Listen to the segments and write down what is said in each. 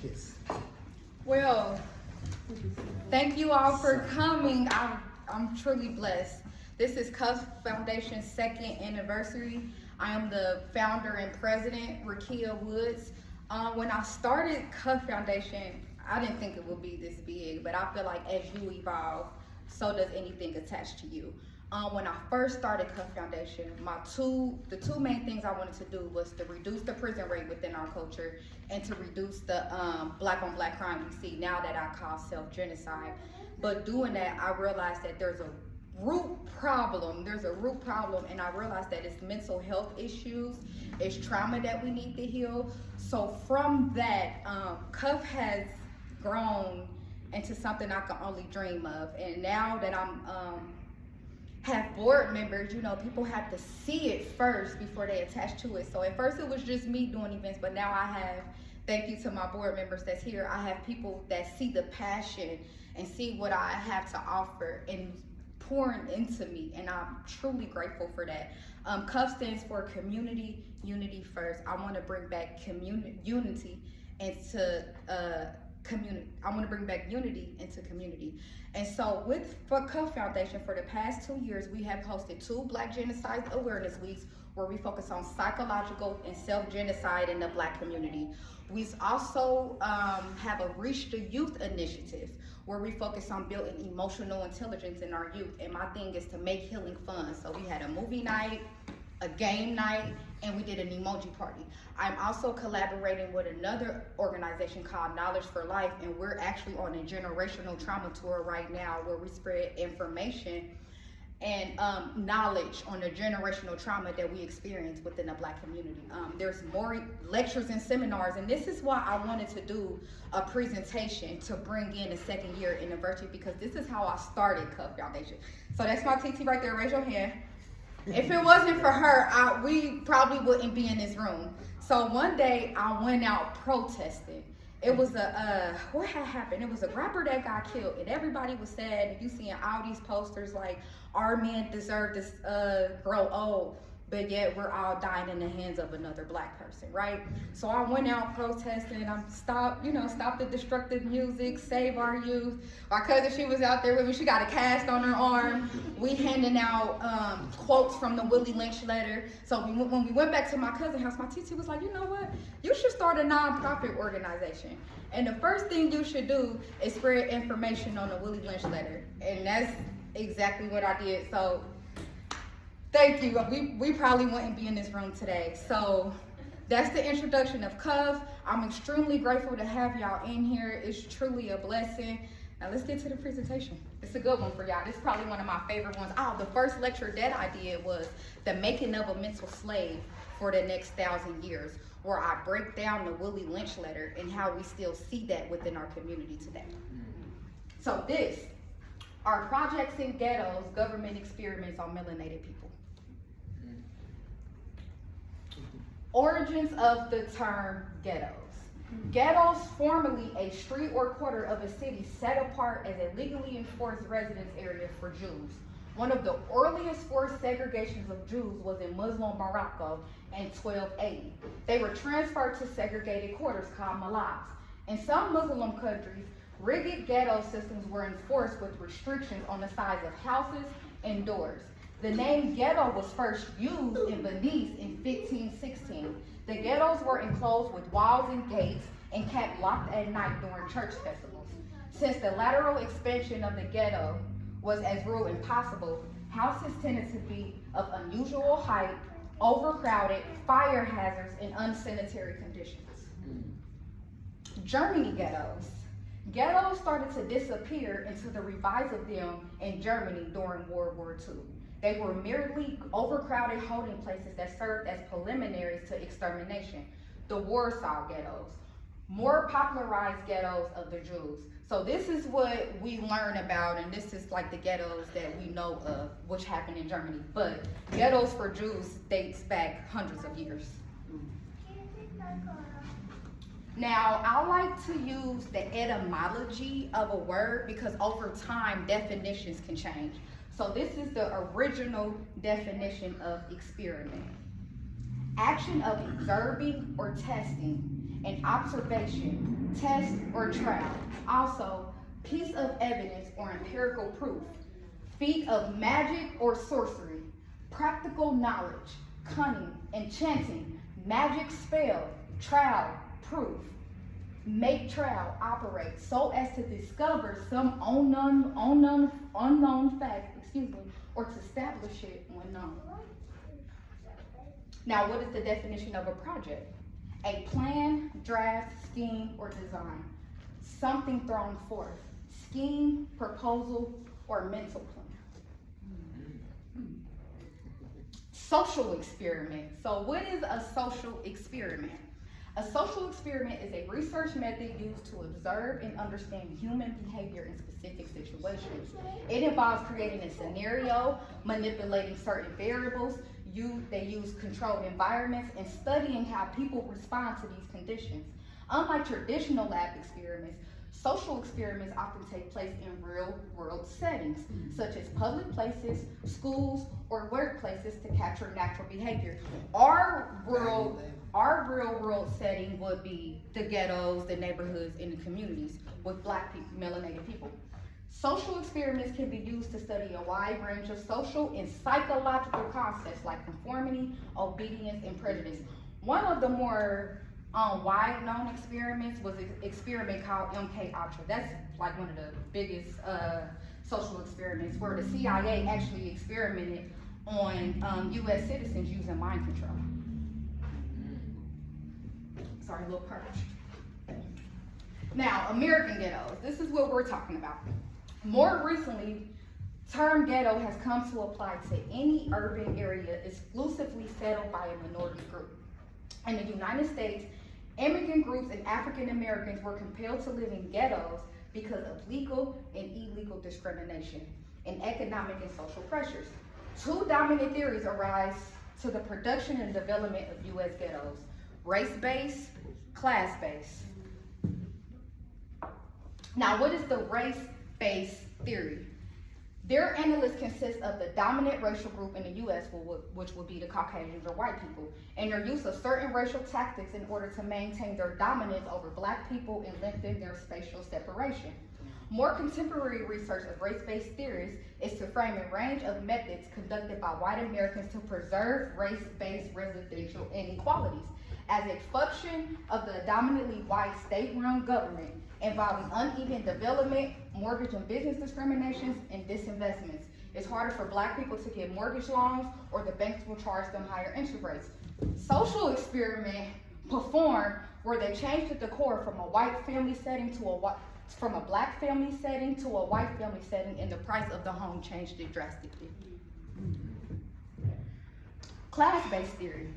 Yes. Well, thank you all for coming. I'm truly blessed. This is Cuff Foundation's second anniversary. I am the founder and president, Rakia Woods. When I started Cuff Foundation, I didn't think it would be this big, but I feel like as you evolve, so does anything attached to you. When I first started Cuff Foundation, the two main things I wanted to do was to reduce the prison rate within our culture and to reduce the black on black crime we see now that I call self-genocide. But doing that, I realized that there's a root problem, and I realized that it's mental health issues, it's trauma that we need to heal. So from that, Cuff has grown into something I can only dream of. And now that I'm have board members, you know, people have to see it first before they attach to it. So at first it was just me doing events, but now I have, thank you to my board members that's here, I have people that see the passion and see what I have to offer and pouring into me, and I'm truly grateful for that. CUF stands for Community Unity First. I want to bring back unity into community. I want to bring back unity into community. And so for CUF Foundation, for the past 2 years, we have hosted 2 Black Genocide Awareness Weeks where we focus on psychological and self-genocide in the Black community. We also have a Reach the Youth initiative where we focus on building emotional intelligence in our youth. And my thing is to make healing fun. So we had a movie night, a game night, and we did an emoji party. I'm also collaborating with another organization called Knowledge for Life, and we're actually on a generational trauma tour right now where we spread information and knowledge on the generational trauma that we experience within the Black community. There's more lectures and seminars, and this is why I wanted to do a presentation to bring in the second year anniversary, because this is how I started CUF Foundation. So that's my TT right there, raise your hand. If it wasn't for her, we probably wouldn't be in this room. So one day I went out protesting. It was what had happened? It was a rapper that got killed, and everybody was sad. And you seeing all these posters like, our men deserve to grow old, but yet we're all dying in the hands of another Black person, right? So I went out protesting, and stop the destructive music, save our youth. My cousin, she was out there with me, she got a cast on her arm. We handing out quotes from the Willie Lynch letter. So when we went back to my cousin's house, my TT was like, you know what? You should start a nonprofit organization. And the first thing you should do is spread information on the Willie Lynch letter. And that's exactly what I did. So thank you. We probably wouldn't be in this room today. So that's the introduction of CUF. I'm extremely grateful to have y'all in here. It's truly a blessing. Now let's get to the presentation. It's a good one for y'all. This is probably one of my favorite ones. The first lecture that I did was the making of a mental slave for the next 1,000 years, where I break down the Willie Lynch letter and how we still see that within our community today. So this are projects in ghettos, government experiments on melanated people. Origins of the term ghettos. Ghettos, formerly a street or quarter of a city set apart as a legally enforced residence area for Jews. One of the earliest forced segregations of Jews was in Muslim Morocco in 1280. They were transferred to segregated quarters called malaks. In some Muslim countries, rigid ghetto systems were enforced with restrictions on the size of houses and doors. The name ghetto was first used in Venice in 1516. The ghettos were enclosed with walls and gates and kept locked at night during church festivals. Since the lateral expansion of the ghetto was as rule impossible, houses tended to be of unusual height, overcrowded, fire hazards, and unsanitary conditions. Germany ghettos. Ghettos started to disappear until the rise of them in Germany during World War II. They were merely overcrowded holding places that served as preliminaries to extermination. The Warsaw ghettos, more popularized ghettos of the Jews. So this is what we learn about, and this is like the ghettos that we know of, which happened in Germany. But ghettos for Jews dates back hundreds of years. Now, I like to use the etymology of a word because over time, definitions can change. So this is the original definition of experiment. Action of observing or testing an observation, test, or trial. Also, piece of evidence or empirical proof, feat of magic or sorcery, practical knowledge, cunning, enchanting, magic spell, trial, proof. Make trial operate so as to discover some unknown fact, or to establish it when known. Now, what is the definition of a project? A plan, draft, scheme, or design. Something thrown forth. Scheme, proposal, or mental plan. Social experiment. So what is a social experiment? A social experiment is a research method used to observe and understand human behavior in specific situations. It involves creating a scenario, manipulating certain variables. They use controlled environments and studying how people respond to these conditions. Unlike traditional lab experiments, social experiments often take place in real-world settings, such as public places, schools, or workplaces to capture natural behavior. Our real-world setting would be the ghettos, the neighborhoods, and the communities with Black people, melanated people. Social experiments can be used to study a wide range of social and psychological concepts like conformity, obedience, and prejudice. One of the more wide-known experiments was an experiment called MK Ultra. That's like one of the biggest social experiments where the CIA actually experimented on U.S. citizens using mind control. Sorry, a little purged. Now, American ghettos. This is what we're talking about. More recently, term ghetto has come to apply to any urban area exclusively settled by a minority group. In the United States, immigrant groups and African Americans were compelled to live in ghettos because of legal and illegal discrimination and economic and social pressures. Two dominant theories arise to the production and development of U.S. ghettos: race-based, class-based. Now, what is the race-based theory? Their analysis consists of the dominant racial group in the U.S., which would be the Caucasians or white people, and their use of certain racial tactics in order to maintain their dominance over Black people and lengthen their spatial separation. More contemporary research of race-based theories is to frame a range of methods conducted by white Americans to preserve race-based residential inequalities as a function of the dominantly white state-run government, involving uneven development, mortgage and business discriminations, and disinvestments. It's harder for Black people to get mortgage loans, or the banks will charge them higher interest rates. Social experiment performed where they changed the decor from a white family setting to from a Black family setting to a white family setting, and the price of the home changed it drastically. Class-based theory.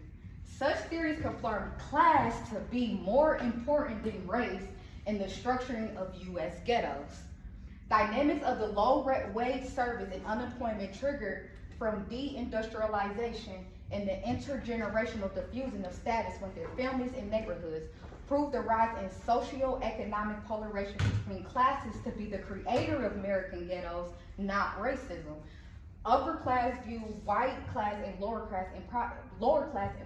Such theories confirm class to be more important than race in the structuring of U.S. ghettos. Dynamics of the low wage service and unemployment triggered from deindustrialization and the intergenerational diffusion of status within families and neighborhoods proved the rise in socio-economic polarization between classes to be the creator of American ghettos, not racism. Upper class view white class and lower class in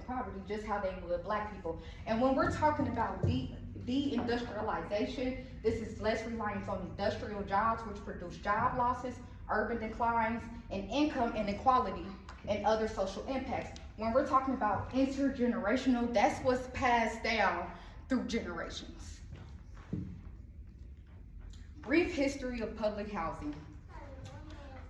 poverty just how they would Black people. And when we're talking about deindustrialization, this is less reliance on industrial jobs, which produce job losses, urban declines, and income inequality, and other social impacts. When we're talking about intergenerational, that's what's passed down through generations. Brief history of public housing.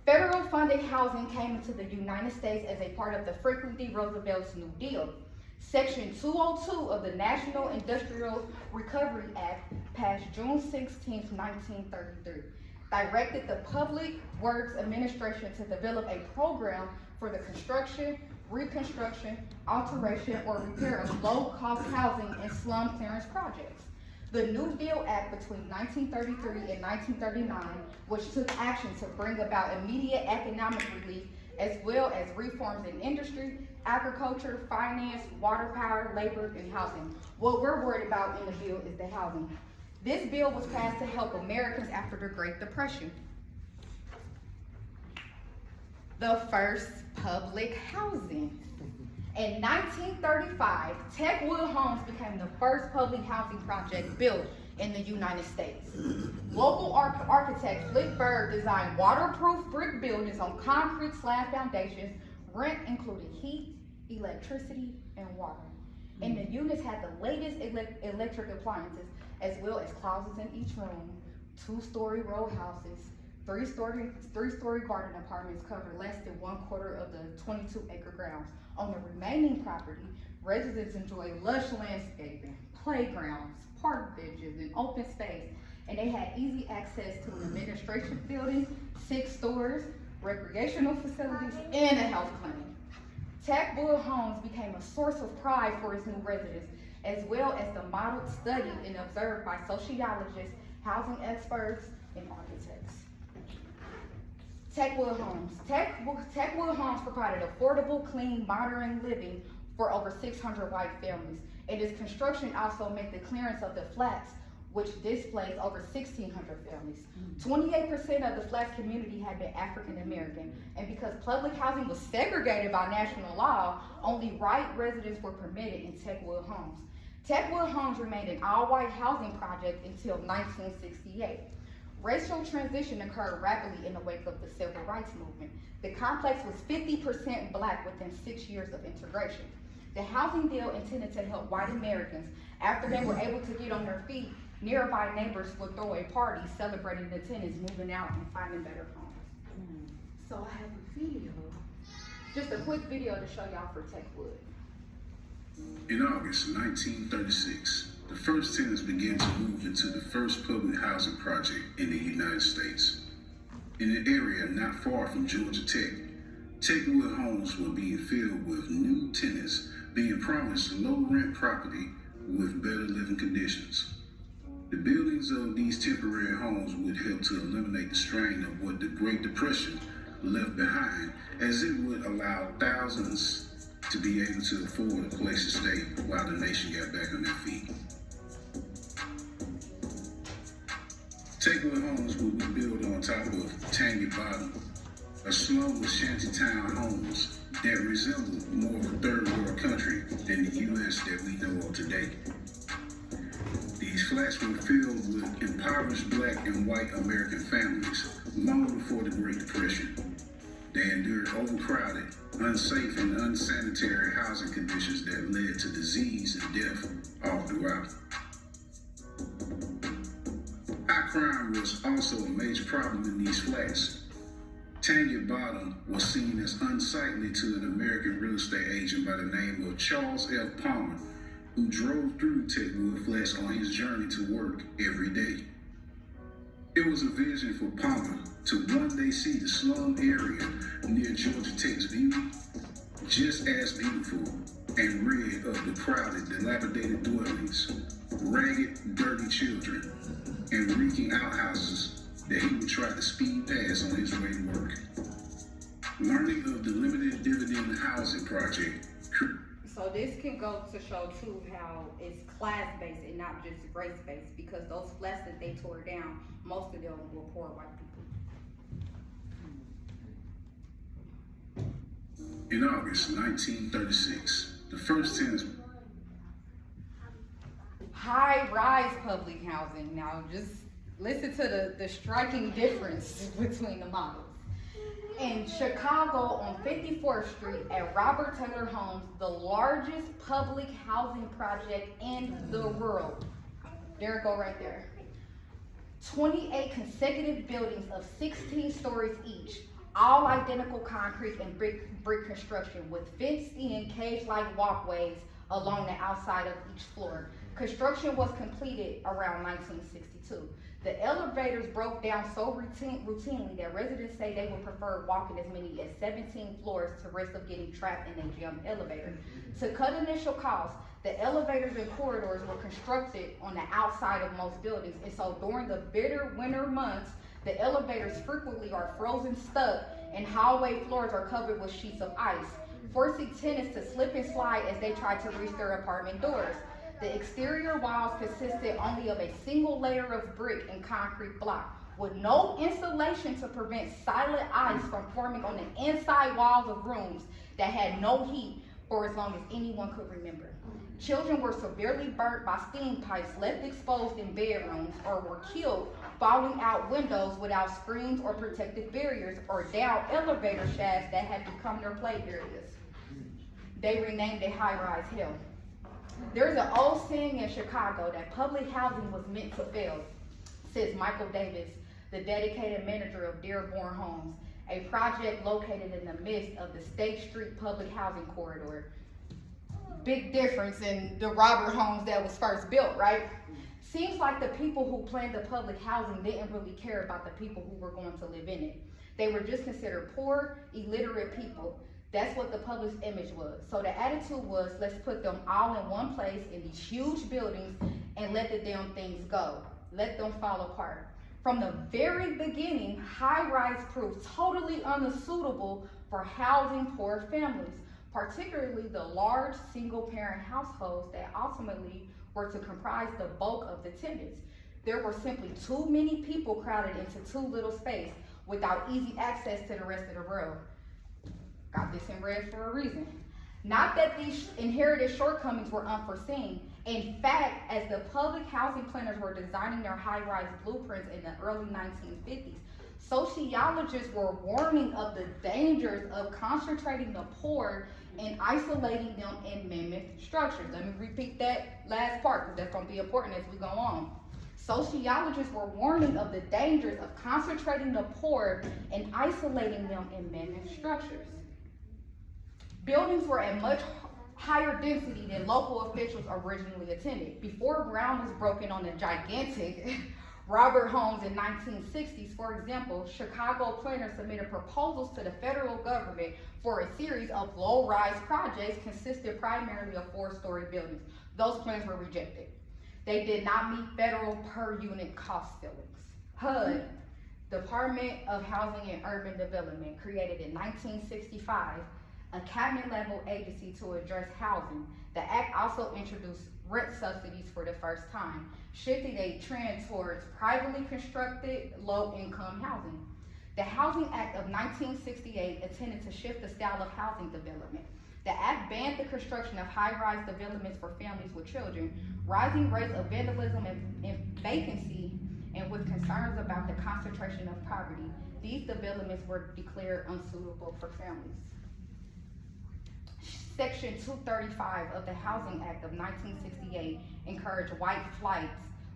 Federal funded housing came into the United States as a part of the Franklin D. Roosevelt's New Deal. Section 202 of the National Industrial Recovery Act, passed June 16, 1933, directed the Public Works Administration to develop a program for the construction, reconstruction, alteration, or repair of low-cost housing and slum clearance projects. The New Deal Act between 1933 and 1939, which took action to bring about immediate economic relief as well as reforms in industry, agriculture, finance, water power, labor, and housing. What we're worried about in the bill is the housing. This bill was passed to help Americans after the Great Depression. The first public housing. In 1935, Techwood Homes became the first public housing project built in the United States. Local architect Flick Berg designed waterproof brick buildings on concrete slab foundations. Rent included heat, electricity, and water. And the units had the latest electric appliances, as well as closets in each room, 2-story row houses, three-story garden apartments covered less than 1/4 of the 22-acre grounds. On the remaining property, residents enjoy lush landscaping, playgrounds, park benches, and open space. And they had easy access to an administration building, 6 stores, recreational facilities, and a health clinic. Techwood Homes became a source of pride for its new residents, as well as the model studied and observed by sociologists, housing experts, and architects. Techwood Homes. Techwood Homes provided affordable, clean, modern living for over 600 white families. And its construction also meant the clearance of the flats, which displaced over 1,600 families. 28% of the flats community had been African American, and because public housing was segregated by national law, only white residents were permitted in Techwood Homes. Techwood Homes remained an all-white housing project until 1968. Racial transition occurred rapidly in the wake of the civil rights movement. The complex was 50% black within 6 years of integration. The housing deal intended to help white Americans. After they were able to get on their feet, nearby neighbors would throw a party celebrating the tenants moving out and finding better homes. So I have a video, just a quick video to show y'all for Techwood. In August 1936, the first tenants began to move into the first public housing project in the United States. In an area not far from Georgia Tech, Techwood homes were being filled with new tenants being promised low-rent property with better living conditions. The buildings of these temporary homes would help to eliminate the strain of what the Great Depression left behind, as it would allow thousands to be able to afford a place to stay while the nation got back on their feet. Techwood homes would be built on top of Tanya Bottom, a slum with shantytown homes that resembled more of a third world country than the U.S. that we know of today. These flats were filled with impoverished black and white American families long before the Great Depression. They endured overcrowded, unsafe, and unsanitary housing conditions that led to disease and death all throughout. High crime was also a major problem in these flats. Tanya Bottom was seen as unsightly to an American real estate agent by the name of Charles F. Palmer, who drove through Techwood Flats on his journey to work every day. It was a vision for Palmer to one day see the slum area near Georgia Tech's beauty just as beautiful, and rid of the crowded, dilapidated dwellings, ragged, dirty children, and reeking outhouses that he would try to speed past on his way to work. Learning of the limited dividend housing project. So this can go to show too how it's class-based and not just race-based, because those flats that they tore down, most of them were poor white people. In August 1936, the first tenants. High-rise public housing. Now just listen to the striking difference between the models. In Chicago on 54th Street at Robert Taylor Homes, the largest public housing project in the world. There it go right there. 28 consecutive buildings of 16 stories each, all identical concrete and brick construction with fenced-in cage-like walkways along the outside of each floor. Construction was completed around 1962. The elevators broke down so routinely that residents say they would prefer walking as many as 17 floors to risk of getting trapped in a jammed elevator. To cut initial costs, the elevators and corridors were constructed on the outside of most buildings, and so during the bitter winter months, the elevators frequently are frozen stuck and hallway floors are covered with sheets of ice, forcing tenants to slip and slide as they try to reach their apartment doors. The exterior walls consisted only of a single layer of brick and concrete block, with no insulation to prevent silent ice from forming on the inside walls of rooms that had no heat for as long as anyone could remember. Children were severely burnt by steam pipes left exposed in bedrooms, or were killed falling out windows without screens or protective barriers, or down elevator shafts that had become their play areas. They renamed it high-rise hell. There's an old saying in Chicago that public housing was meant to fail, says Michael Davis, the dedicated manager of Dearborn Homes, a project located in the midst of the State Street public housing corridor. Big difference in the Robert homes that was first built, right? Seems like the people who planned the public housing didn't really care about the people who were going to live in it. They were just considered poor, illiterate people. That's what the public's image was. So the attitude was, let's put them all in one place in these huge buildings and let the damn things go. Let them fall apart. From the very beginning, high-rise proved totally unsuitable for housing poor families, particularly the large single-parent households that ultimately were to comprise the bulk of the tenants. There were simply too many people crowded into too little space without easy access to the rest of the world. Got this in red for a reason. Not that these inherited shortcomings were unforeseen. In fact, as the public housing planners were designing their high-rise blueprints in the early 1950s, sociologists were warning of the dangers of concentrating the poor and isolating them in mammoth structures. Let me repeat that last part, because that's going to be important as we go on. Sociologists were warning of the dangers of concentrating the poor and isolating them in mammoth structures. Buildings were at much higher density than local officials originally intended. Before ground was broken on the gigantic Robert homes in 1960s, for example, Chicago planners submitted proposals to the federal government for a series of low-rise projects consisting primarily of 4-story buildings. Those plans were rejected. They did not meet federal per-unit cost ceilings. HUD, Department of Housing and Urban Development, created in 1965, a cabinet-level agency to address housing. The act also introduced rent subsidies for the first time, shifting a trend towards privately constructed, low-income housing. The Housing Act of 1968 intended to shift the style of housing development. The act banned the construction of high-rise developments for families with children, rising rates of vandalism and vacancy, and with concerns about the concentration of poverty. These developments were declared unsuitable for families. Section 235 of the Housing Act of 1968 encouraged white flights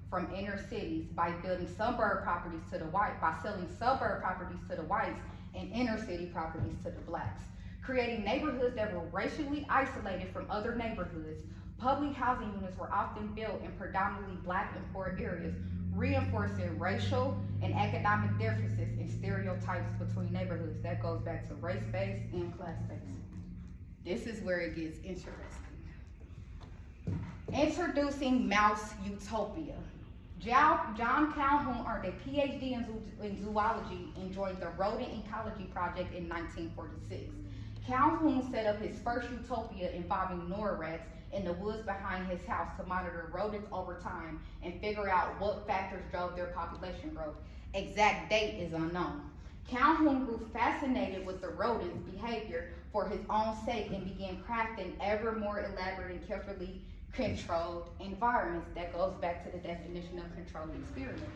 from inner cities by building suburb properties to the white, by selling suburb properties to the whites and inner city properties to the blacks, creating neighborhoods that were racially isolated from other neighborhoods. Public housing units were often built in predominantly black and poor areas, reinforcing racial and economic differences and stereotypes between neighborhoods. That goes back to race-based and class-based. This is where it gets interesting. Introducing Mouse Utopia. John Calhoun earned a PhD in zoology and joined the Rodent Ecology Project in 1946. Calhoun set up his first utopia involving Nora rats in the woods behind his house to monitor rodents over time and figure out what factors drove their population growth. Exact date is unknown. Calhoun grew fascinated with the rodents' behavior for his own sake and began crafting ever more elaborate and carefully controlled environments. That goes back to the definition of controlled experiments.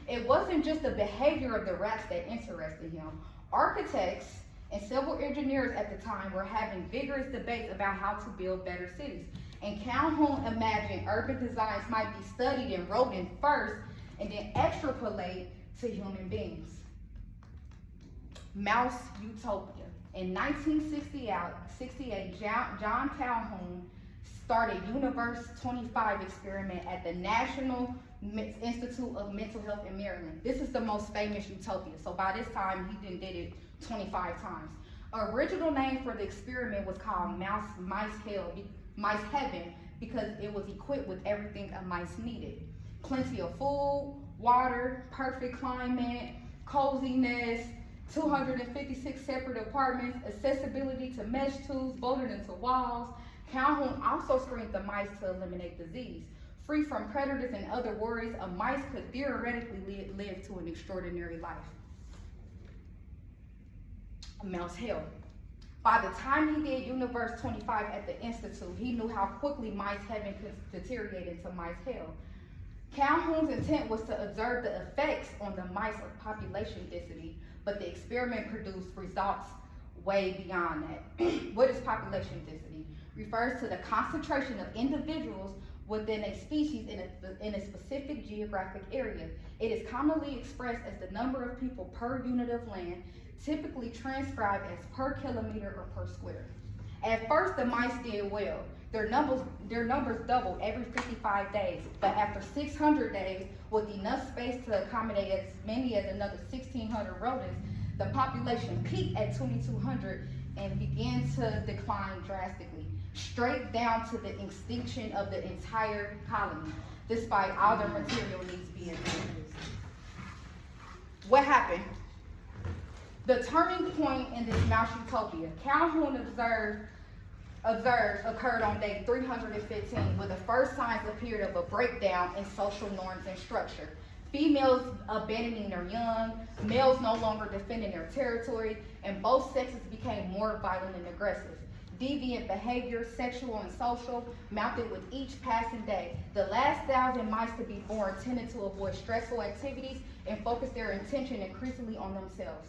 It wasn't just the behavior of the rats that interested him. Architects and civil engineers at the time were having vigorous debates about how to build better cities. And Calhoun imagined urban designs might be studied in rodents first and then extrapolate to human beings. Mouse Utopia. In 1968, John Calhoun started Universe 25 experiment at the National Institute of Mental Health in Maryland. This is the most famous utopia. So by this time, he did it 25 times. Original name for the experiment was called Mice Heaven because it was equipped with everything a mice needed. Plenty of food, water, perfect climate, coziness, 256 separate apartments, accessibility to mesh tubes bolted into walls. Calhoun also screened the mice to eliminate disease. Free from predators and other worries, a mice could theoretically live to an extraordinary life. Mouse hell. By the time he did Universe 25 at the Institute, he knew how quickly mice heaven could deteriorate into mice hell. Calhoun's intent was to observe the effects on the mice of population density, but the experiment produced results way beyond that. What is population density? Refers to the concentration of individuals within a species in a specific geographic area. It is commonly expressed as the number of people per unit of land, typically transcribed as per kilometer or per square. At first, the mice did well. Their numbers doubled every 55 days, but after 600 days, with enough space to accommodate as many as another 1,600 rodents, the population peaked at 2,200 and began to decline drastically, straight down to the extinction of the entire colony, despite all their material needs being met. What happened? The turning point in this mouse utopia, Calhoun observed occurred on day 315, where the first signs appeared of a breakdown in social norms and structure. Females abandoning their young, males no longer defending their territory, and both sexes became more violent and aggressive. Deviant behavior, sexual and social, mounted with each passing day. The last 1,000 mice to be born tended to avoid stressful activities and focus their attention increasingly on themselves.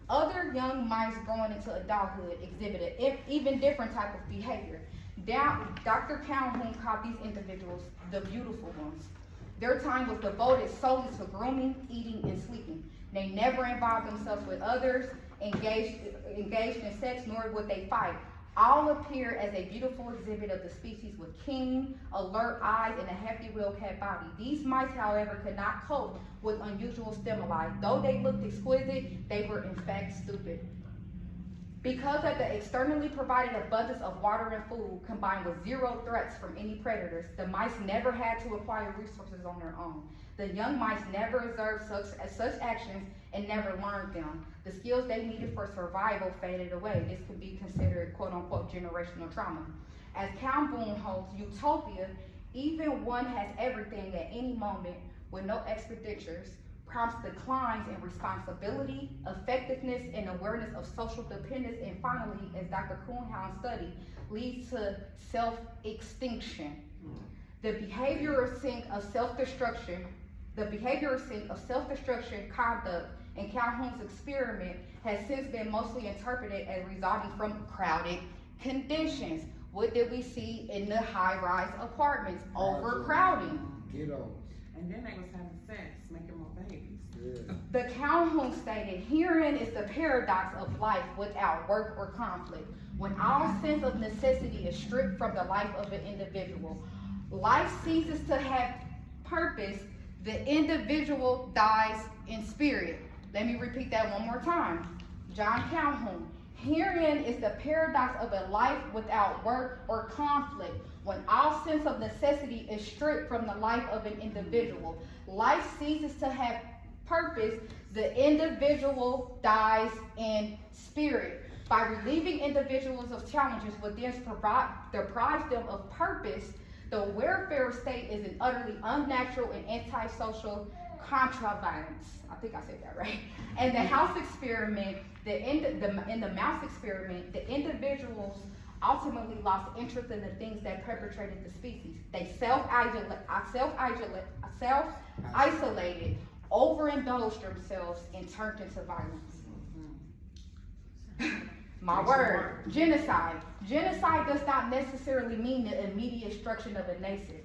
Other young mice growing into adulthood exhibited even different type of behavior. Dr. Calhoun called these individuals the beautiful ones. Their time was devoted solely to grooming, eating, and sleeping. They never involved themselves with others, engaged in sex, nor would they fight. All appear as a beautiful exhibit of the species with keen, alert eyes and a hefty well-kept body. These mice, however, could not cope with unusual stimuli. Though they looked exquisite, they were in fact stupid. Because of the externally provided abundance of water and food, combined with zero threats from any predators, the mice never had to acquire resources on their own. The young mice never observed such actions and never learned them. The skills they needed for survival faded away. This could be considered quote-unquote generational trauma. As Calhoun holds, utopia, even one has everything at any moment with no expenditures, prompts declines in responsibility, effectiveness, and awareness of social dependence, and finally, as Dr. Calhoun's study, leads to self-extinction. The behavioral sink of self-destruction conduct in Calhoun's experiment has since been mostly interpreted as resulting from crowded conditions. What did we see in the high-rise apartments? Overcrowding. Ghettos. And then they was having sex, making more babies. Yeah. The Calhoun stated, herein is the paradox of life without work or conflict. When all sense of necessity is stripped from the life of an individual, life ceases to have purpose, the individual dies in spirit. Let me repeat that one more time. John Calhoun. Herein is the paradox of a life without work or conflict. When all sense of necessity is stripped from the life of an individual, life ceases to have purpose, the individual dies in spirit. By relieving individuals of challenges within deprives them of purpose, the welfare state is an utterly unnatural and antisocial contrivance. I think I said that right. And the house experiment, in the mouse experiment, the individuals ultimately lost interest in the things that perpetrated the species. They self-isolated, overindulged themselves, and turned into violence. My word, genocide. Genocide does not necessarily mean the immediate destruction of a nation.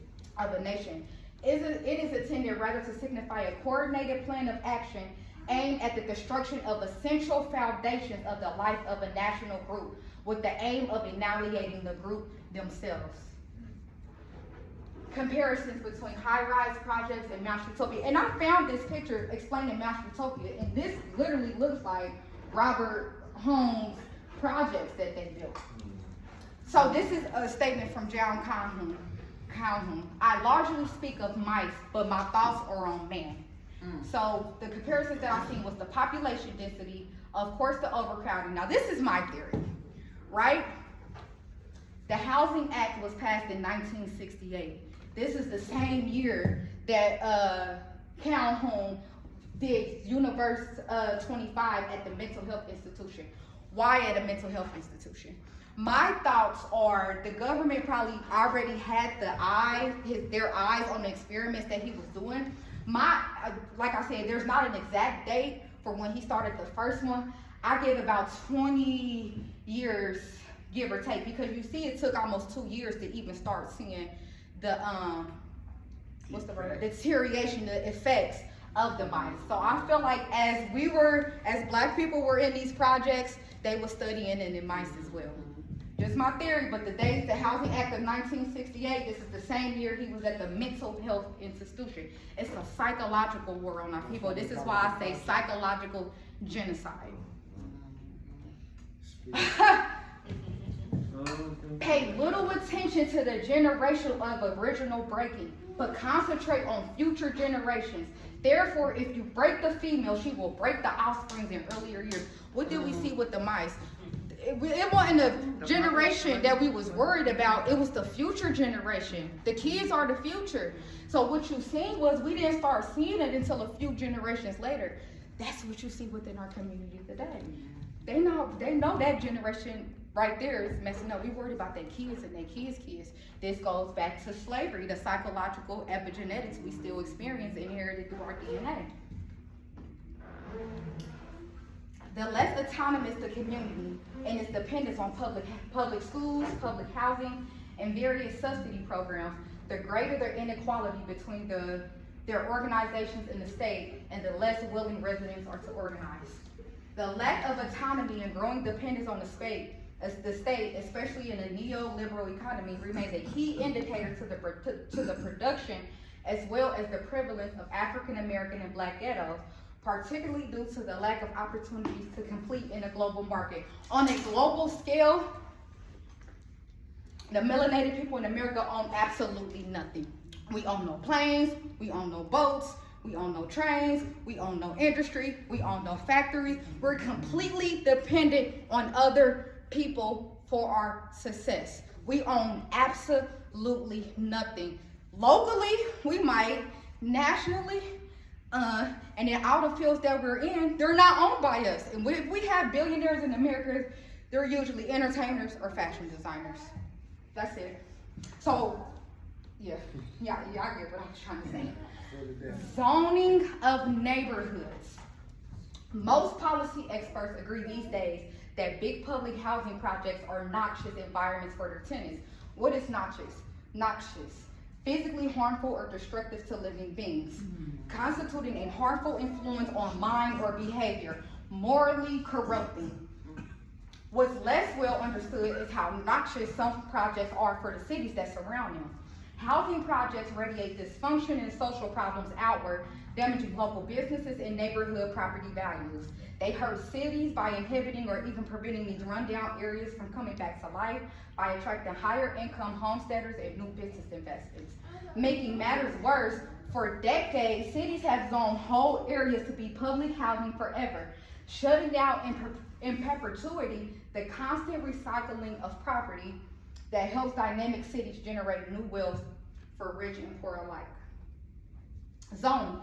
It is intended rather to signify a coordinated plan of action aimed at the destruction of essential foundations of the life of a national group, with the aim of annihilating the group themselves. Comparisons between high-rise projects and Mouse Utopia. And I found this picture explaining Mouse Utopia, and this literally looks like Robert Holmes' projects that they built. So this is a statement from John Calhoun. I largely speak of mice, but my thoughts are on man. So the comparisons that I've seen was the population density, of course the overcrowding. Now this is my theory, right? The Housing Act was passed in 1968. This is the same year that Calhoun did Universe 25 at the Mental Health Institution. Why at a mental health institution? My thoughts are the government probably already had their eyes on the experiments that he was doing. Like I said, there's not an exact date for when he started the first one. I give about 20 years, give or take, because you see it took almost 2 years to even start seeing the deterioration, the effects of the mice. So I feel like as Black people were in these projects, they were studying it in mice as well. Just my theory, but the Housing Act of 1968, this is the same year he was at the mental health institution. It's a psychological war on our people. This is why I say psychological genocide. Pay little attention to the generation of original breaking, but concentrate on future generations. Therefore, if you break the female, she will break the offsprings in earlier years. What did we see with the mice? It wasn't the generation that we was worried about. It was the future generation. The kids are the future. So what you seen was we didn't start seeing it until a few generations later. That's what you see within our community today. They know that generation right there is messing up. We worried about their kids and their kids' kids. This goes back to slavery, the psychological epigenetics we still experience inherited through our DNA. The less autonomous the community and its dependence on public schools, public housing, and various subsidy programs, the greater the inequality between their organizations in the state, and the less willing residents are to organize. The lack of autonomy and growing dependence on the state, especially in a neoliberal economy, remains a key indicator to the production as well as the prevalence of African American and Black ghettos, particularly due to the lack of opportunities to compete in a global market. On a global scale, the melanated people in America own absolutely nothing. We own no planes, we own no boats, we own no trains, we own no industry, we own no factories. We're completely dependent on other people for our success. We own absolutely nothing. Locally, we might. Nationally, and in all the fields that we're in, they're not owned by us. And we have billionaires in America, they're usually entertainers or fashion designers. That's it. So, I get what I'm trying to say. Zoning of neighborhoods. Most policy experts agree these days that big public housing projects are noxious environments for their tenants. What is noxious? Noxious. Physically harmful or destructive to living beings, constituting a harmful influence on mind or behavior, morally corrupting. What's less well understood is how noxious some projects are for the cities that surround them. Housing projects radiate dysfunction and social problems outward, damaging local businesses and neighborhood property values. They hurt cities by inhibiting or even preventing these rundown areas from coming back to life by attracting higher income homesteaders and new business investments. Making matters worse, for decades, cities have zoned whole areas to be public housing forever, shutting down in perpetuity the constant recycling of property that helps dynamic cities generate new wealth for rich and poor alike. Zoning.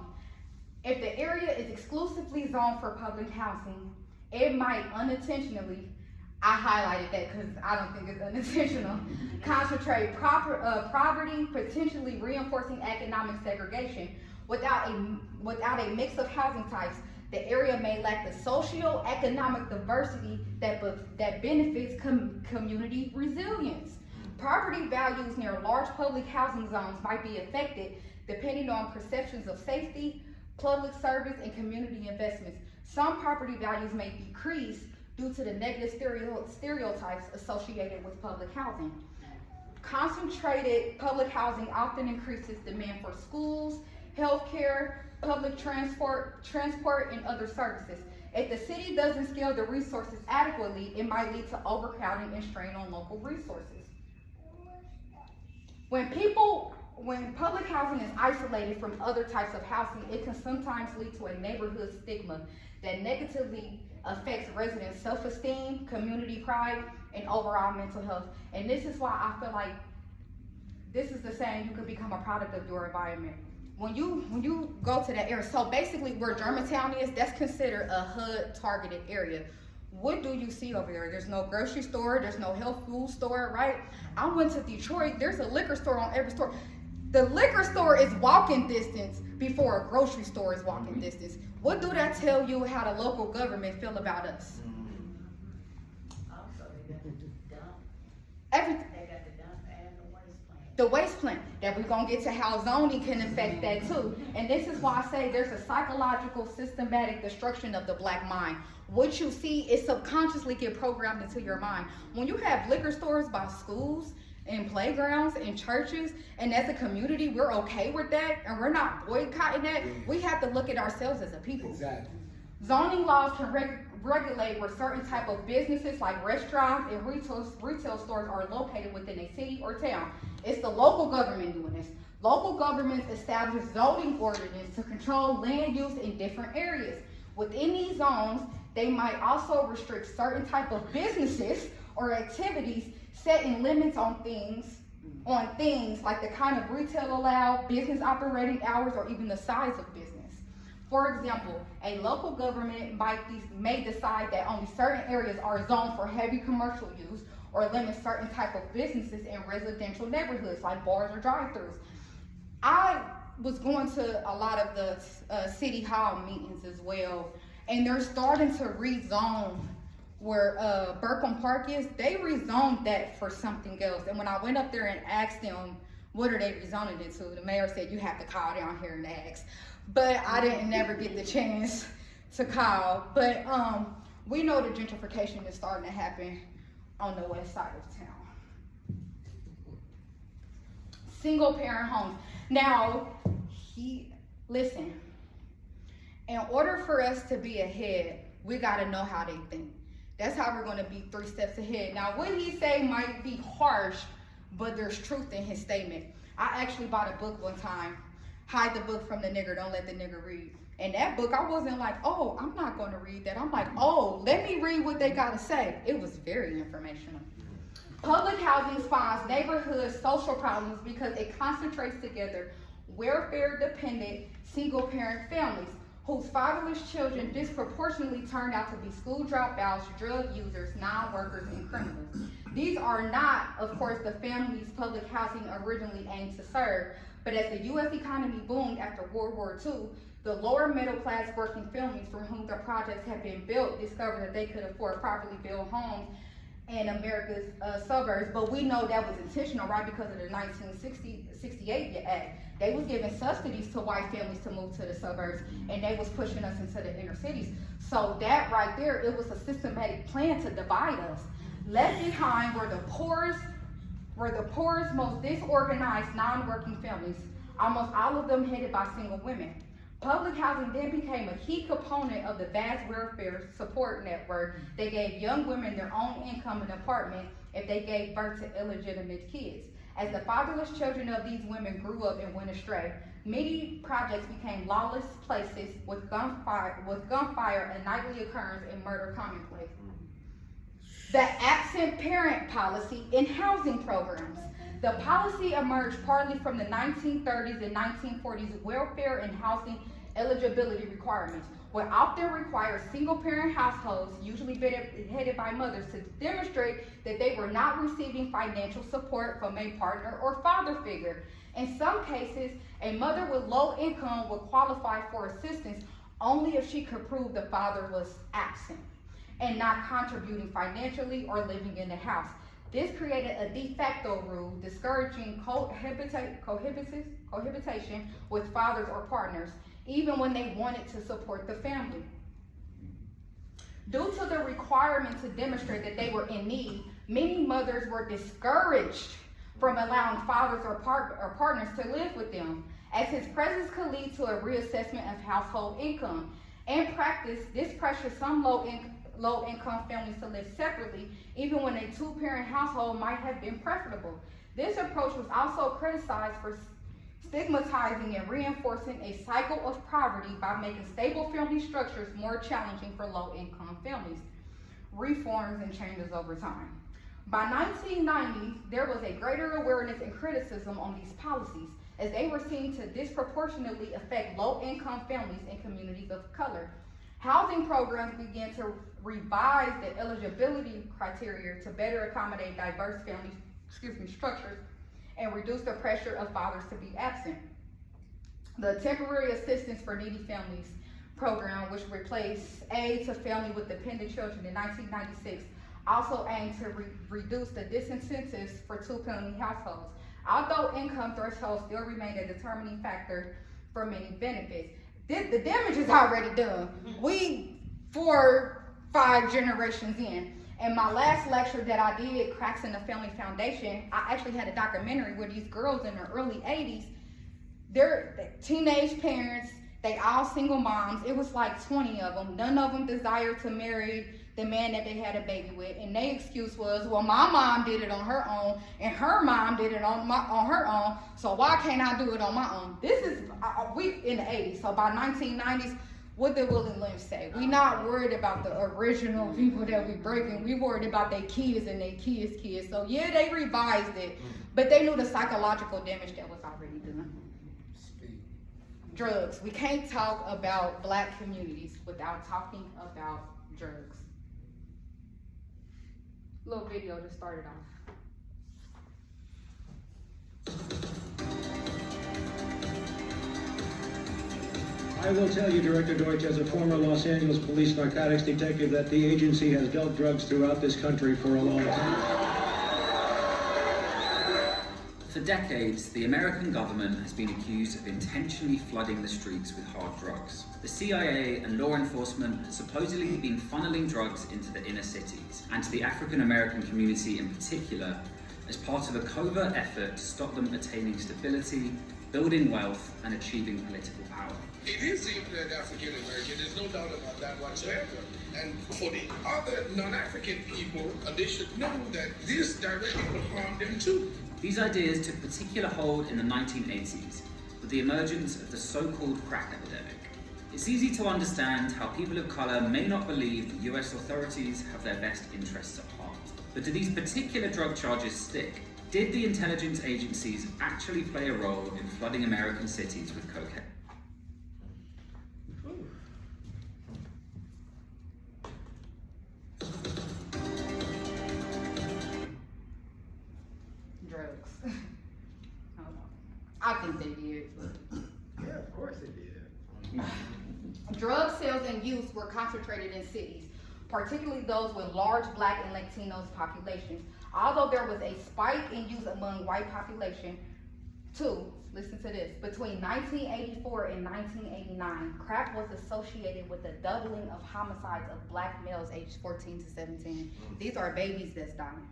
If the area is exclusively zoned for public housing, it might unintentionally, I highlighted that because I don't think it's unintentional, concentrate poverty, potentially reinforcing economic segregation. Without a mix of housing types, the area may lack the socio-economic diversity that benefits community resilience. Property values near large public housing zones might be affected depending on perceptions of safety, public service, and community investments. Some property values may decrease due to the negative stereotypes associated with public housing. Concentrated public housing often increases demand for schools, healthcare, public transport, and other services. If the city doesn't scale the resources adequately, it might lead to overcrowding and strain on local resources. When public housing is isolated from other types of housing, it can sometimes lead to a neighborhood stigma that negatively affects residents' self-esteem, community pride, and overall mental health. And this is why I feel like this is the saying, you can become a product of your environment. When you go to that area, so basically where Germantown is, that's considered a HUD targeted area. What do you see over there? There's no grocery store, there's no health food store, right? I went to Detroit, there's a liquor store on every store. The liquor store is walking distance before a grocery store is walking distance. What do that tell you how the local government feel about us? Also, they got the dump, Everything. they got the dump and the waste plant. The waste plant, that we're gonna get to how zoning can affect that too. And this is why I say there's a psychological, systematic destruction of the black mind. What you see is subconsciously get programmed into your mind. When you have liquor stores by schools and playgrounds and churches, and as a community, we're okay with that, and we're not boycotting that, we have to look at ourselves as a people. Exactly. Zoning laws can regulate where certain type of businesses like restaurants and retail stores are located within a city or town. It's the local government doing this. Local governments establish zoning ordinances to control land use in different areas. Within these zones, they might also restrict certain type of businesses or activities, setting limits on things like the kind of retail allowed, business operating hours, or even the size of business. For example, a local government may decide that only certain areas are zoned for heavy commercial use, or limit certain type of businesses in residential neighborhoods like bars or drive-thrus. I was going to a lot of the city hall meetings as well, and they're starting to rezone where Burkham Park is. They rezoned that for something else. And when I went up there and asked them, what are they rezoning it to? The mayor said, you have to call down here and ask. But I didn't never get the chance to call. But we know the gentrification is starting to happen on the west side of town. Single parent homes. Now, listen, in order for us to be ahead, we gotta know how they think. That's how we're gonna be 3 steps ahead. Now, what he say might be harsh, but there's truth in his statement. I actually bought a book one time, Hide the Book from the Nigger, Don't Let the Nigger Read. And that book, I wasn't like, oh, I'm not gonna read that. I'm like, oh, let me read what they gotta say. It was very informational. Public housing spawns neighborhood social problems because it concentrates together welfare-dependent single-parent families whose fatherless children disproportionately turned out to be school dropouts, drug users, non-workers, and criminals. These are not, of course, the families public housing originally aimed to serve, but as the U.S. economy boomed after World War II, the lower middle-class working families for whom the projects had been built discovered that they could afford properly built homes in America's suburbs. But we know that was intentional, right, because of the 1968 Act. They was giving subsidies to white families to move to the suburbs, and they was pushing us into the inner cities. So that right there, it was a systematic plan to divide us. Left behind were the poorest, most disorganized, non-working families, almost all of them headed by single women. Public housing then became a key component of the vast welfare support network that gave young women their own income and apartment if they gave birth to illegitimate kids. As the fatherless children of these women grew up and went astray, many projects became lawless places with gunfire a nightly occurrence and murder commonplace. The absent parent policy in housing programs. The policy emerged partly from the 1930s and 1940s welfare and housing eligibility requirements, would often require single-parent households, usually headed by mothers, to demonstrate that they were not receiving financial support from a partner or father figure. In some cases, a mother with low income would qualify for assistance only if she could prove the father was absent and not contributing financially or living in the house. This created a de facto rule discouraging cohabitation with fathers or partners, even when they wanted to support the family. Due to the requirement to demonstrate that they were in need, many mothers were discouraged from allowing fathers or partners to live with them, as his presence could lead to a reassessment of household income. In practice, this pressured some low-income families to live separately, even when a two-parent household might have been preferable. This approach was also criticized for stigmatizing and reinforcing a cycle of poverty by making stable family structures more challenging for low-income families. Reforms and changes over time. By 1990, there was a greater awareness and criticism on these policies, as they were seen to disproportionately affect low-income families and communities of color. Housing programs began to revise the eligibility criteria to better accommodate diverse family, structures and reduce the pressure of fathers to be absent. The Temporary Assistance for Needy Families program, which replaced aid to families with dependent children in 1996, also aimed to reduce the disincentives for two-family households. Although income thresholds still remain a determining factor for many benefits, the damage is already done. We 4-5 generations in. And my last lecture that I did, Cracks in the Family Foundation, I actually had a documentary where these girls in the early 80s, they're teenage parents, they all single moms. It was like 20 of them. None of them desired to marry the man that they had a baby with. And their excuse was, well, my mom did it on her own, and her mom did it on her own, so why can't I do it on my own? This is, we in the 80s, so by 1990s, what did Will and Lynch say? We not worried about the original people that we breaking. We worried about their kids and their kids' kids. So yeah, they revised it, but they knew the psychological damage that was already done. Drugs. We can't talk about black communities without talking about drugs. Little video just started off. I will tell you, Director Deutsch, as a former Los Angeles police narcotics detective, that the agency has dealt drugs throughout this country for a long time. For decades, the American government has been accused of intentionally flooding the streets with hard drugs. The CIA and law enforcement have supposedly been funneling drugs into the inner cities, and to the African American community in particular, as part of a covert effort to stop them attaining stability, building wealth, and achieving political power. It is aimed at African American, there's no doubt about that whatsoever. And for the other non-African people, they should know that this directly will harm them too. These ideas took particular hold in the 1980s with the emergence of the so-called crack epidemic. It's easy to understand how people of color may not believe the US authorities have their best interests at heart. But do these particular drug charges stick? Did the intelligence agencies actually play a role in flooding American cities with cocaine? Drugs. I don't know. I think they did. Yeah, of course it did. Drug sales and use were concentrated in cities, particularly those with large Black and Latinos populations. Although there was a spike in use among white population, too, listen to this, between 1984 and 1989, crack was associated with a doubling of homicides of Black males aged 14 to 17. These are babies that's dying.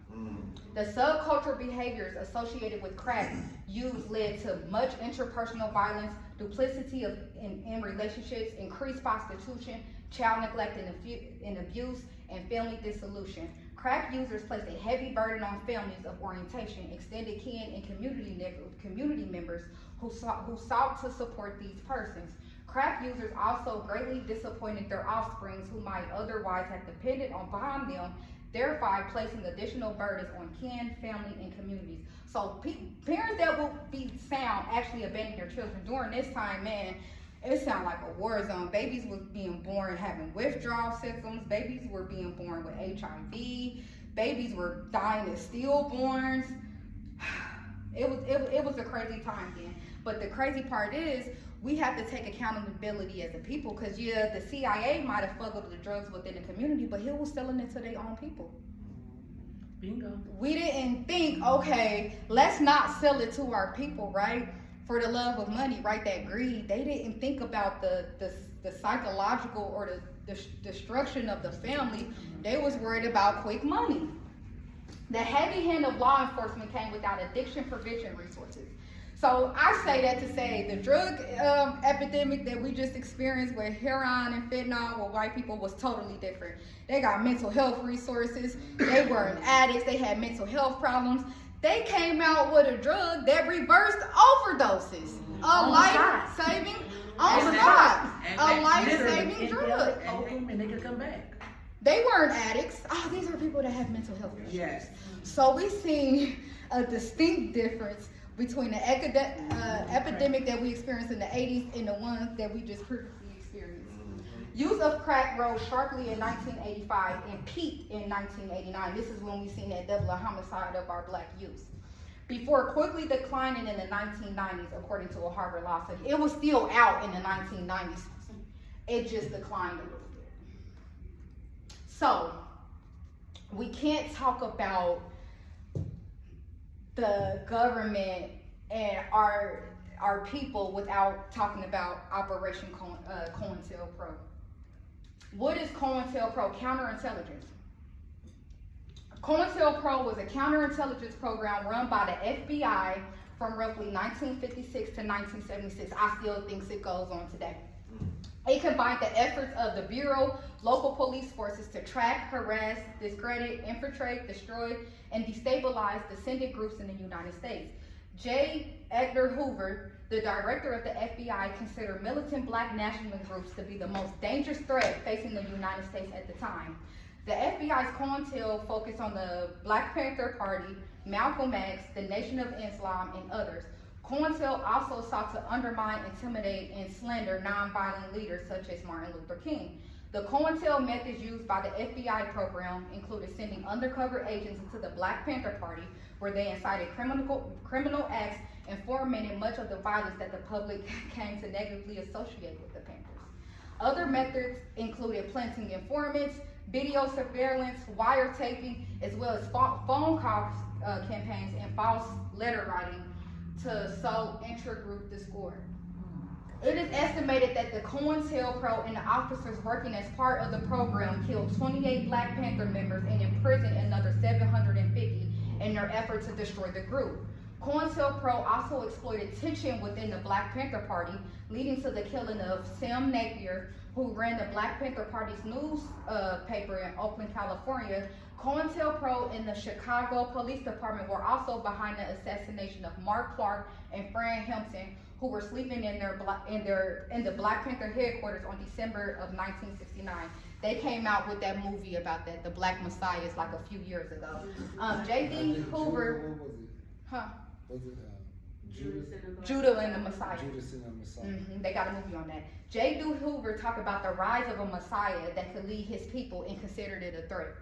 The subcultural behaviors associated with crack use led to much interpersonal violence, duplicity in relationships, increased prostitution, child neglect and abuse, and family dissolution. Crack users placed a heavy burden on families of orientation, extended kin, and community members who sought to support these persons. Crack users also greatly disappointed their offsprings who might otherwise have depended upon them, thereby placing additional burdens on kin, family, and communities. So parents that will be found actually abandoning their children during this time, man, it sounded like a war zone. Babies was being born having withdrawal symptoms. Babies were being born with HIV. Babies were dying as stillborns. It was a crazy time then. But the crazy part is we have to take accountability as a people, because yeah, the CIA might have smuggled the drugs within the community, but who was selling it to their own people? Bingo. We didn't think, okay, let's not sell it to our people, right? For the love of money, right? That greed. They didn't think about the psychological or the destruction of the family. They was worried about quick money. The heavy hand of law enforcement came without addiction prevention resources. So I say that to say the drug epidemic that we just experienced with heroin and fentanyl with white people was totally different. They got mental health resources. They weren't addicts. They had mental health problems. They came out with a drug that reversed overdoses. A life-saving, on the spot, a life-saving drug. And they could come back. They weren't addicts. Oh, these are people that have mental health issues. Yes. So we see a distinct difference between the epidemic that we experienced in the 80s and the ones that we just previously experienced. Use of crack rose sharply in 1985 and peaked in 1989. This is when we seen that double homicide of our black youth. Before quickly declining in the 1990s, according to a Harvard law study. It was still out in the 1990s. It just declined a little bit. So, we can't talk about the government and our people without talking about Operation COINTELPRO. What is COINTELPRO? Counterintelligence. COINTELPRO was a counterintelligence program run by the FBI from roughly 1956 to 1976. I still think it goes on today. It combined the efforts of the Bureau, local police forces to track, harass, discredit, infiltrate, destroy, and destabilize dissident groups in the United States. J. Edgar Hoover, the director of the FBI, considered militant black nationalist groups to be the most dangerous threat facing the United States at the time. The FBI's COINTEL focused on the Black Panther Party, Malcolm X, the Nation of Islam, and others. COINTEL also sought to undermine, intimidate, and slander nonviolent leaders such as Martin Luther King. The COINTEL methods used by the FBI program included sending undercover agents into the Black Panther Party, where they incited criminal acts and fomented much of the violence that the public came to negatively associate with the Panthers. Other methods included planting informants, video surveillance, wiretapping, as well as phone call campaigns and false letter writing to sow intra-group discord. It is estimated that the COINTELPRO and the officers working as part of the program killed 28 Black Panther members and imprisoned another 750 in their effort to destroy the group. COINTELPRO also exploited tension within the Black Panther Party, leading to the killing of Sam Napier, who ran the Black Panther Party's newspaper in Oakland, California. COINTELPRO and the Chicago Police Department were also behind the assassination of Mark Clark and Fran Hampton, who were sleeping in the Black Panther headquarters on December of 1969. They came out with that movie about that, The Black Messiah, like a few years ago. J.D. Hoover, Was it Judah and the Messiah. Judas and the Messiah. They got a movie on that. J.D. Hoover talked about the rise of a Messiah that could lead his people and considered it a threat.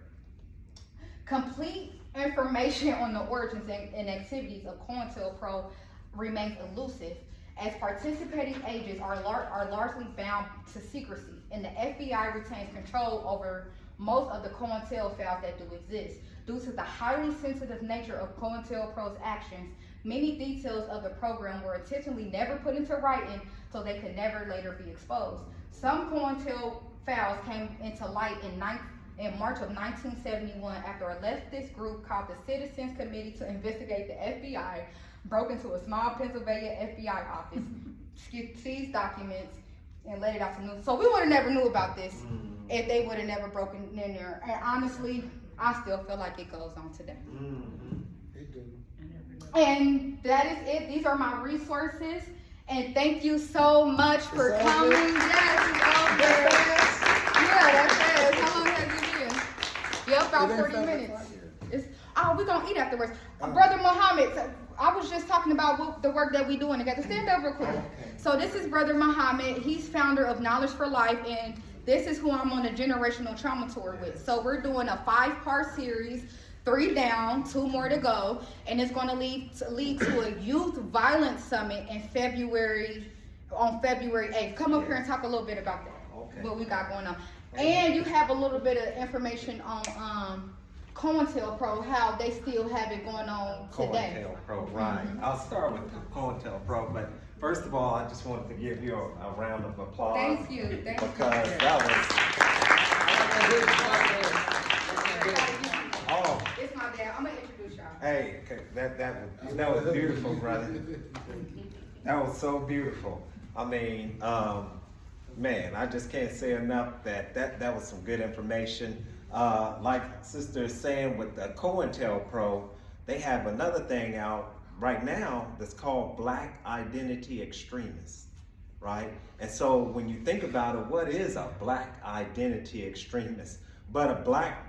Complete information on the origins and activities of COINTELPRO remains elusive, as participating agents are largely bound to secrecy, and the FBI retains control over most of the COINTEL files that do exist. Due to the highly sensitive nature of COINTELPRO's actions, many details of the program were intentionally never put into writing so they could never later be exposed. Some COINTEL files came into light in March of 1971 after a leftist group called the Citizens Committee to investigate the FBI broke into a small Pennsylvania FBI office, seized documents, and let it out to news. So we would have never knew about this if they would have never broken in there. And honestly, I still feel like it goes on today. It do. And that is it. These are my resources. And thank you so much for coming. Yes, it's over. Yeah, that's it. How long has it been? Yep, about 40 minutes. We're going to eat afterwards. Brother Muhammad, I was just talking about the work that we doing together. Stand up real quick. So this is Brother Muhammad. He's founder of Knowledge for Life, and this is who I'm on a generational trauma tour with. So we're doing a 5-part series, 3 down, 2 more to go, and it's going to lead to a youth violence summit in February 8th. Come up here and talk a little bit about that. What we got going on. And you have a little bit of information on COINTELPRO, how they still have it going on today. COINTELPRO, right. I'll start with COINTELPRO, but first of all, I just wanted to give you a round of applause. Thank you. Because that was... It's my dad. I'm going to introduce y'all. Hey, that was beautiful, brother. That was so beautiful. I mean, man, I just can't say enough that was some good information. Like Sister is saying with the COINTELPRO, they have another thing out right now that's called Black Identity Extremists, right? And so when you think about it, what is a Black Identity Extremist? But a Black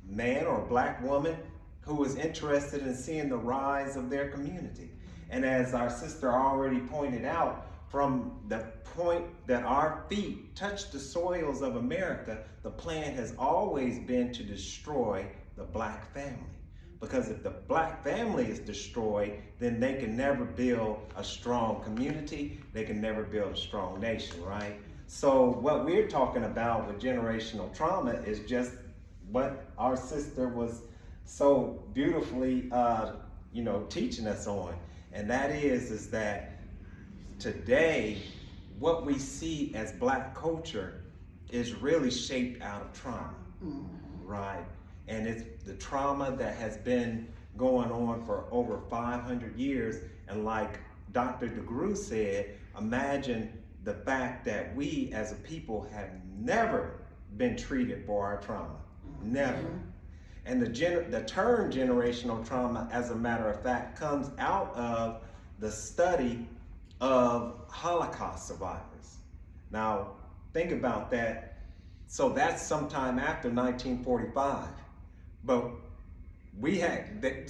man or a Black woman who is interested in seeing the rise of their community. And as our sister already pointed out, from the point that our feet touch the soils of America, the plan has always been to destroy the black family. Because if the black family is destroyed, then they can never build a strong community, they can never build a strong nation, right? So what we're talking about with generational trauma is just what our sister was so beautifully teaching us on. And that is that today, what we see as black culture is really shaped out of trauma, right? And it's the trauma that has been going on for over 500 years. And like Dr. DeGroote said, imagine the fact that we as a people have never been treated for our trauma, never. And the term generational trauma, as a matter of fact, comes out of the study of Holocaust survivors. Now, think about that. So that's sometime after 1945. But we had,